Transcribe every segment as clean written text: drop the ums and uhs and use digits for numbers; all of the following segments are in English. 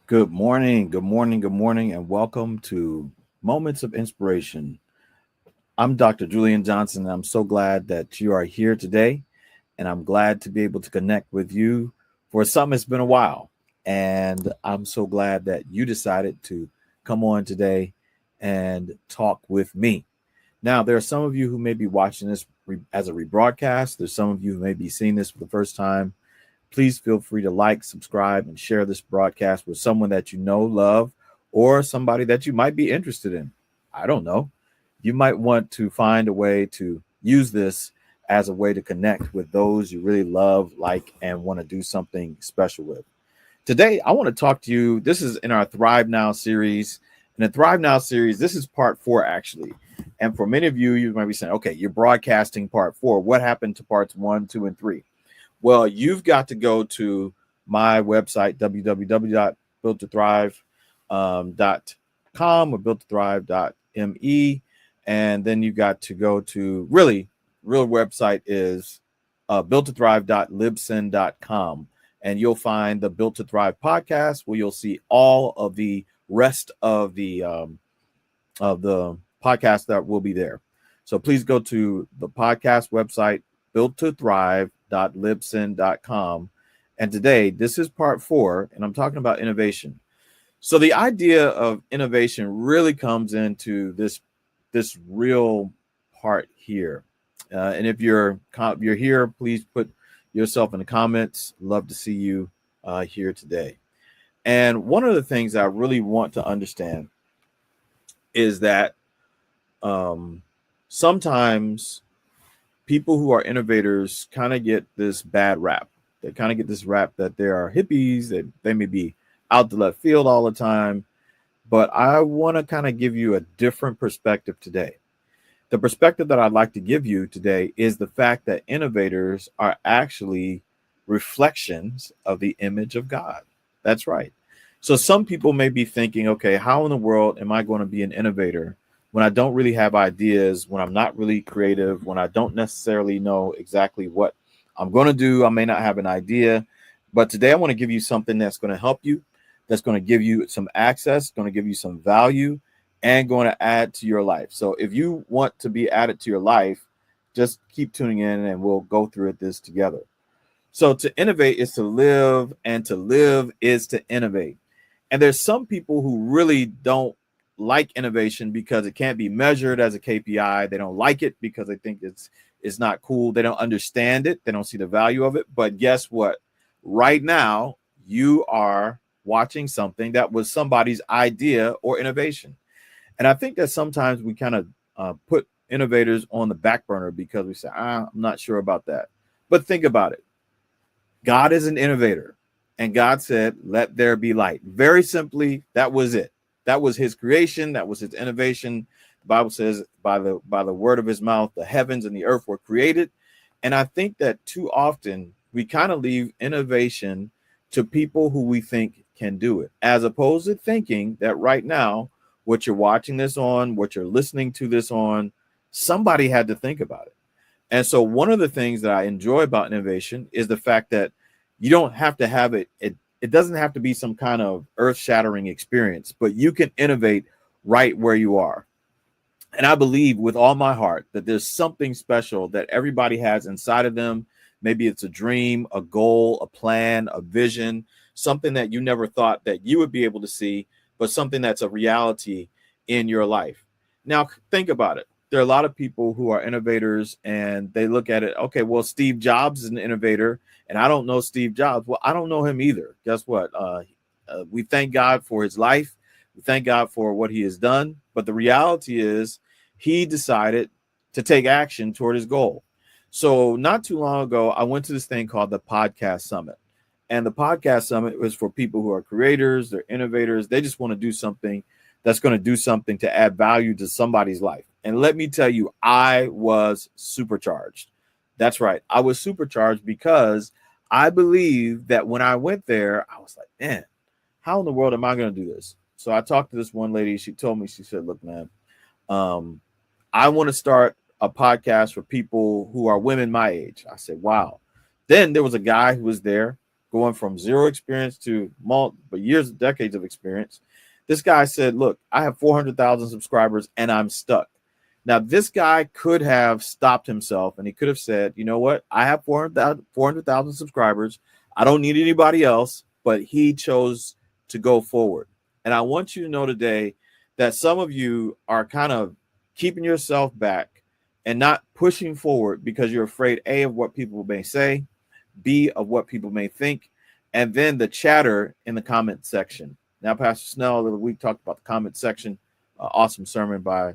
Good morning, good morning, good morning, and welcome to Moments of Inspiration. I'm Dr. Julian Johnson, and I'm so glad that you are here today. And I'm glad to be able to connect with you for something that's been a while. And I'm so glad that you decided to come on today and talk with me. Now, there are some of you who may be watching this as a rebroadcast. There's some of you who may be seeing this for the first time. Please feel free to like, subscribe, and share this broadcast with someone that you know, love, or somebody that you might be interested in. I don't know. You might want to find a way to use this as a way to connect with those you really love, like, and want to do something special with. Today, I want to talk to you. This is in our Thrive Now series. In the Thrive Now series, this is part 4, actually. And for many of you, you might be saying, okay, you're broadcasting part 4. What happened to parts 1, 2, and 3? Well, you've got to go to my website, www.builttothrive.com or builttothrive.me. And then you got to go to real website is builttothrive.libsyn.com. And you'll find the Built to Thrive podcast where you'll see all of the rest of the podcast that will be there. So please go to the podcast website, builttothrive.libsyn.com. And today, this is part 4, and I'm talking about innovation. So the idea of innovation really comes into this real part here. And if you're here, please put yourself in the comments. Love to see you here today. And one of the things I really want to understand is that sometimes people who are innovators kind of get this bad rap. They kind of get this rap that they are hippies, that they may be out to left field all the time. But I want to kind of give you a different perspective today. The perspective that I'd like to give you today is the fact that innovators are actually reflections of the image of God. That's right. So some people may be thinking, okay, how in the world am I going to be an innovator when I don't really have ideas, when I'm not really creative, when I don't necessarily know exactly what I'm going to do? I may not have an idea, but today I want to give you something that's going to help you, that's going to give you some access, going to give you some value, and going to add to your life. So if you want to be added to your life, just keep tuning in and we'll go through this together. So to innovate is to live, and to live is to innovate. And there's some people who really don't like innovation because it can't be measured as a KPI. They don't like it because they think it's not cool. They don't understand it. They don't see the value of it. But guess what? Right now, you are watching something that was somebody's idea or innovation. And I think that sometimes we kind of put innovators on the back burner because we say, I'm not sure about that. But think about it. God is an innovator. And God said, let there be light. Very simply, that was it. That was his creation. That was his innovation. The Bible says by the word of his mouth, the heavens and the earth were created. And I think that too often we kind of leave innovation to people who we think can do it, as opposed to thinking that right now, what you're watching this on, what you're listening to this on, somebody had to think about it. And so one of the things that I enjoy about innovation is the fact that you don't have to have it. It doesn't have to be some kind of earth-shattering experience, but you can innovate right where you are. And I believe with all my heart that there's something special that everybody has inside of them. Maybe it's a dream, a goal, a plan, a vision, something that you never thought that you would be able to see, but something that's a reality in your life. Now, think about it. There are a lot of people who are innovators and they look at it, okay, well, Steve Jobs is an innovator and I don't know Steve Jobs. Well, I don't know him either. Guess what? We thank God for his life. We thank God for what he has done. But the reality is he decided to take action toward his goal. So not too long ago, I went to this thing called the Podcast Summit. And the Podcast Summit was for people who are creators, they're innovators. They just want to do something that's going to do something to add value to somebody's life. And let me tell you, I was supercharged. That's right. I was supercharged because I believe that when I went there, I was like, man, how in the world am I going to do this? So I talked to this one lady. She told me, she said, look, man, I want to start a podcast for people who are women my age. I said, wow. Then there was a guy who was there going from zero experience to multiple years, decades of experience. This guy said, look, I have 400,000 subscribers and I'm stuck. Now, this guy could have stopped himself and he could have said, you know what? I have 400,000 subscribers. I don't need anybody else, but he chose to go forward. And I want you to know today that some of you are kind of keeping yourself back and not pushing forward because you're afraid, A, of what people may say, B, of what people may think, and then the chatter in the comment section. Now, Pastor Snell, the other week, talked about the comment section. Awesome sermon by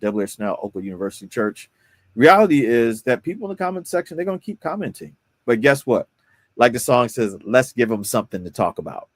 W. Snell, Oakland University Church. Reality is that people in the comment section, they're going to keep commenting. But guess what? Like the song says, let's give them something to talk about.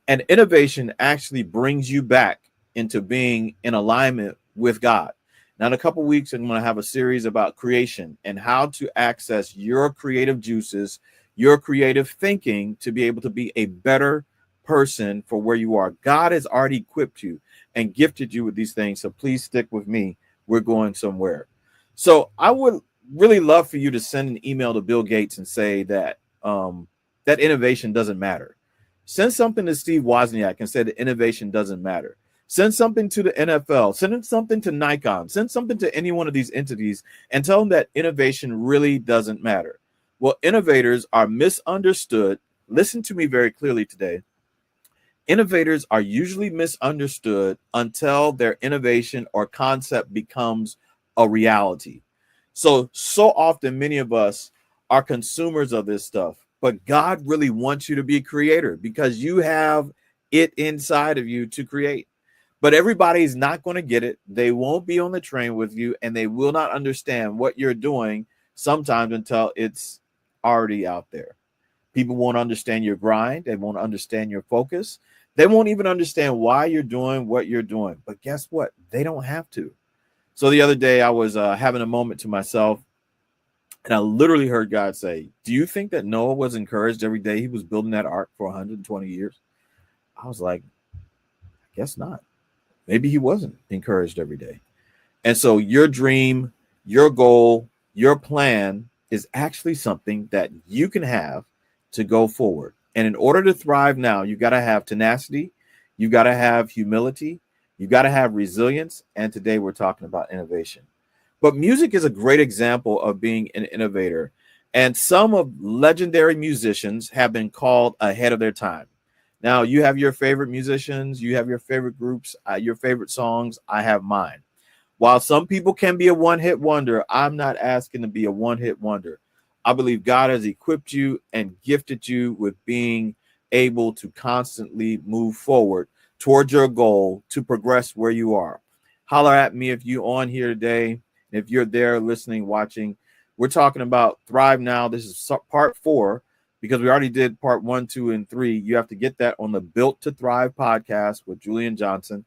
And innovation actually brings you back into being in alignment with God. Now, in a couple of weeks, I'm going to have a series about creation and how to access your creative juices, your creative thinking to be able to be a better person for where you are. God has already equipped you and gifted you with these things. So please stick with me. We're going somewhere. So I would really love for you to send an email to Bill Gates and say that that innovation doesn't matter. Send something to Steve Wozniak and say that innovation doesn't matter. Send something to the NFL, send something to Nikon, send something to any one of these entities and tell them that innovation really doesn't matter. Well, innovators are misunderstood. Listen to me very clearly today. Innovators are usually misunderstood until their innovation or concept becomes a reality. So often many of us are consumers of this stuff, but God really wants you to be a creator because you have it inside of you to create. But everybody's not going to get it. They won't be on the train with you, and they will not understand what you're doing sometimes until it's already out there. People won't understand your grind. They won't understand your focus. They won't even understand why you're doing what you're doing. But guess what? They don't have to. So the other day I was having a moment to myself, and I literally heard God say, do you think that Noah was encouraged every day he was building that ark for 120 years? I was like, I guess not. Maybe he wasn't encouraged every day. And so your dream, your goal, your plan is actually something that you can have to go forward. And in order to thrive now, you got to have tenacity. You got to have humility. You got to have resilience. And today we're talking about innovation. But music is a great example of being an innovator. And some of legendary musicians have been called ahead of their time. Now, you have your favorite musicians, you have your favorite groups, your favorite songs. I have mine. While some people can be a one-hit wonder, I'm not asking to be a one-hit wonder. I believe God has equipped you and gifted you with being able to constantly move forward towards your goal to progress where you are. Holler at me if you're on here today. If you're there listening, watching, we're talking about Thrive Now. This is part 4. Because we already did part 1, 2, and 3. You have to get that on the Built to Thrive podcast with Julian Johnson.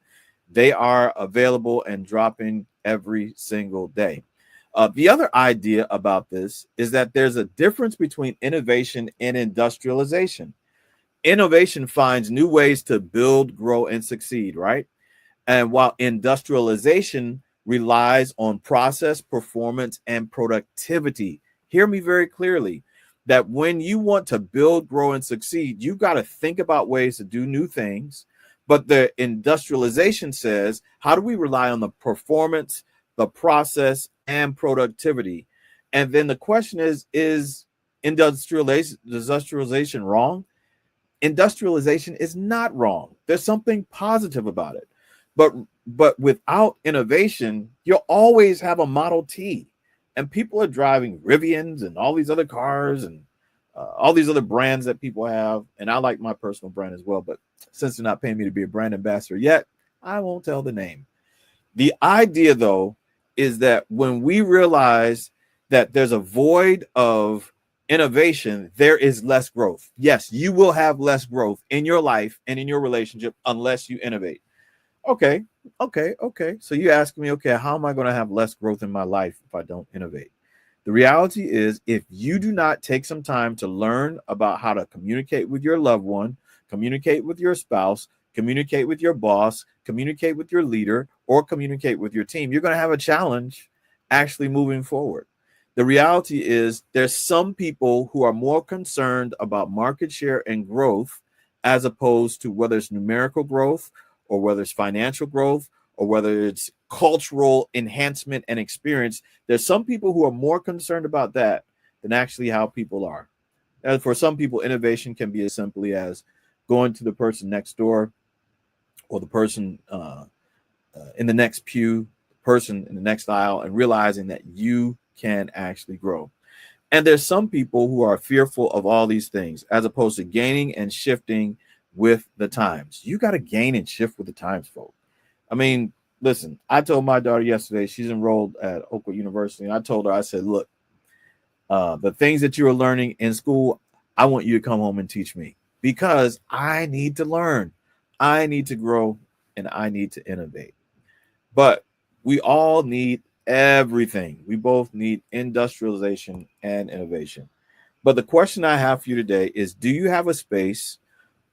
They are available and dropping every single day. The other idea about this is that there's a difference between innovation and industrialization. Innovation finds new ways to build, grow, and succeed, right? And while industrialization relies on process, performance, and productivity. Hear me very clearly. That when you want to build, grow, and succeed, you've got to think about ways to do new things. But the industrialization says, how do we rely on the performance, the process, and productivity? And then the question is industrialization wrong? Industrialization is not wrong. There's something positive about it. But without innovation, you'll always have a Model T. And people are driving Rivians and all these other cars and all these other brands that people have. And I like my personal brand as well. But since they're not paying me to be a brand ambassador yet, I won't tell the name. The idea, though, is that when we realize that there's a void of innovation, there is less growth. Yes, you will have less growth in your life and in your relationship unless you innovate. Okay. So you ask me, okay, how am I going to have less growth in my life if I don't innovate? The reality is, if you do not take some time to learn about how to communicate with your loved one, communicate with your spouse, communicate with your boss, communicate with your leader, or communicate with your team, you're going to have a challenge actually moving forward. The reality is there's some people who are more concerned about market share and growth as opposed to whether it's numerical growth or whether it's financial growth or whether it's cultural enhancement and experience. There's some people who are more concerned about that than actually how people are. And for some people, innovation can be as simply as going to the person next door or the person in the next pew, the person in the next aisle, and realizing that you can actually grow. And there's some people who are fearful of all these things as opposed to gaining and shifting with the times. You got to gain and shift with the times, folks. I mean, listen, I told my daughter yesterday, she's enrolled at Oakwood University, and I told her, I said, look, the things that you are learning in school, I want you to come home and teach me because I need to learn, I need to grow, and I need to innovate. But we all need everything. We both need industrialization and innovation. But the question I have for you today is, do you have a space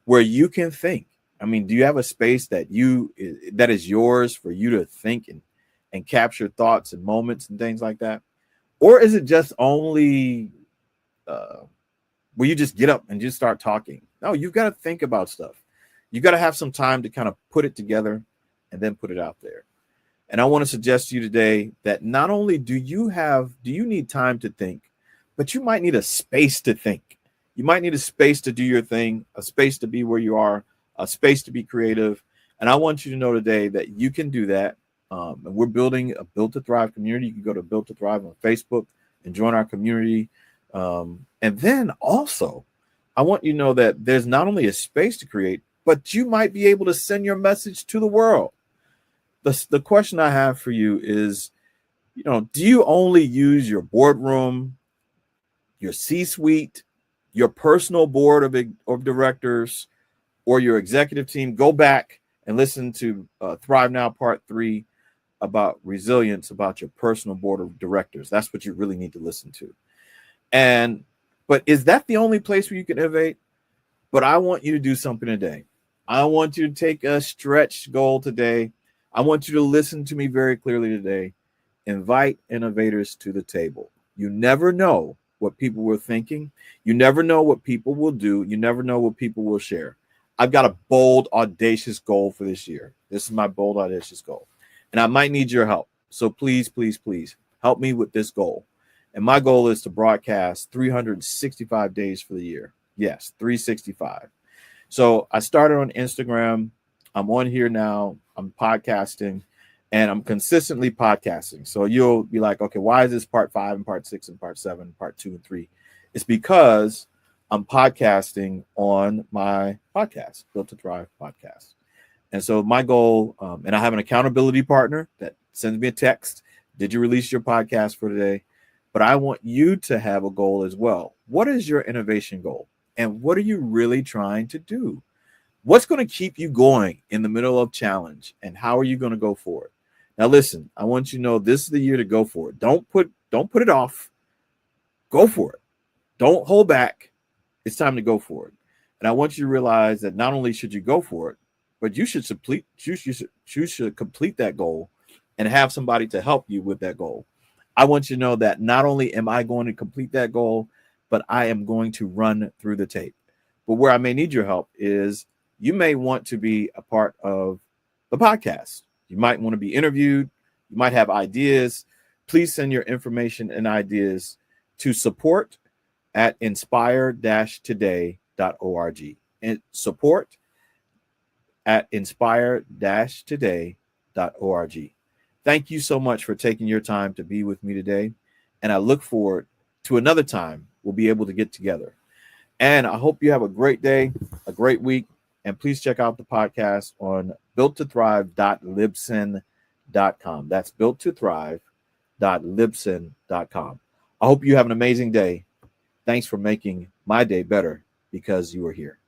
where you can think? I mean, do you have a space that is yours for you to think and capture thoughts and moments and things like that? Or is it just only where you just get up and just start talking? No, you've got to think about stuff. You've got to have some time to kind of put it together and then put it out there. And I want to suggest to you today that not only do you need time to think, but you might need a space to think. You might need a space to do your thing, a space to be where you are, a space to be creative. And I want you to know today that you can do that. And we're building a Built to Thrive community. You can go to Built to Thrive on Facebook and join our community. And then also, I want you to know that there's not only a space to create, but you might be able to send your message to the world. The question I have for you is, do you only use your boardroom, your C-suite, your personal board of directors, or your executive team? Go back and listen to Thrive Now Part 3 about resilience, about your personal board of directors. That's what you really need to listen to. But is that the only place where you can innovate? But I want you to do something today. I want you to take a stretch goal today. I want you to listen to me very clearly today. Invite innovators to the table. You never know what people were thinking. You never know what people will do. You never know what people will share. I've got a bold, audacious goal for this year. This is my bold, audacious goal. And I might need your help. So please, please, please help me with this goal. And my goal is to broadcast 365 days for the year. Yes, 365. So I started on Instagram. I'm on here now. I'm podcasting, and I'm consistently podcasting. So you'll be like, okay, why is this part 5 and part 6 and part 7, part 2 and 3? It's because I'm podcasting on my podcast, Built to Thrive podcast. And so my goal, and I have an accountability partner that sends me a text. Did you release your podcast for today? But I want you to have a goal as well. What is your innovation goal? And what are you really trying to do? What's going to keep you going in the middle of challenge? And how are you going to go for it? Now, listen, I want you to know this is the year to go for it. Don't put it off. Go for it. Don't hold back. It's time to go for it. And I want you to realize that not only should you go for it, but you should complete that goal and have somebody to help you with that goal. I want you to know that not only am I going to complete that goal, but I am going to run through the tape. But where I may need your help is you may want to be a part of the podcast. You might want to be interviewed. You might have ideas. Please send your information and ideas to support@inspire-today.org and support@inspire-today.org. Thank you so much for taking your time to be with me today. And I look forward to another time we'll be able to get together. And I hope you have a great day, a great week. And please check out the podcast on builttothrive.libsyn.com. That's builttothrive.libsyn.com. I hope you have an amazing day. Thanks for making my day better because you are here.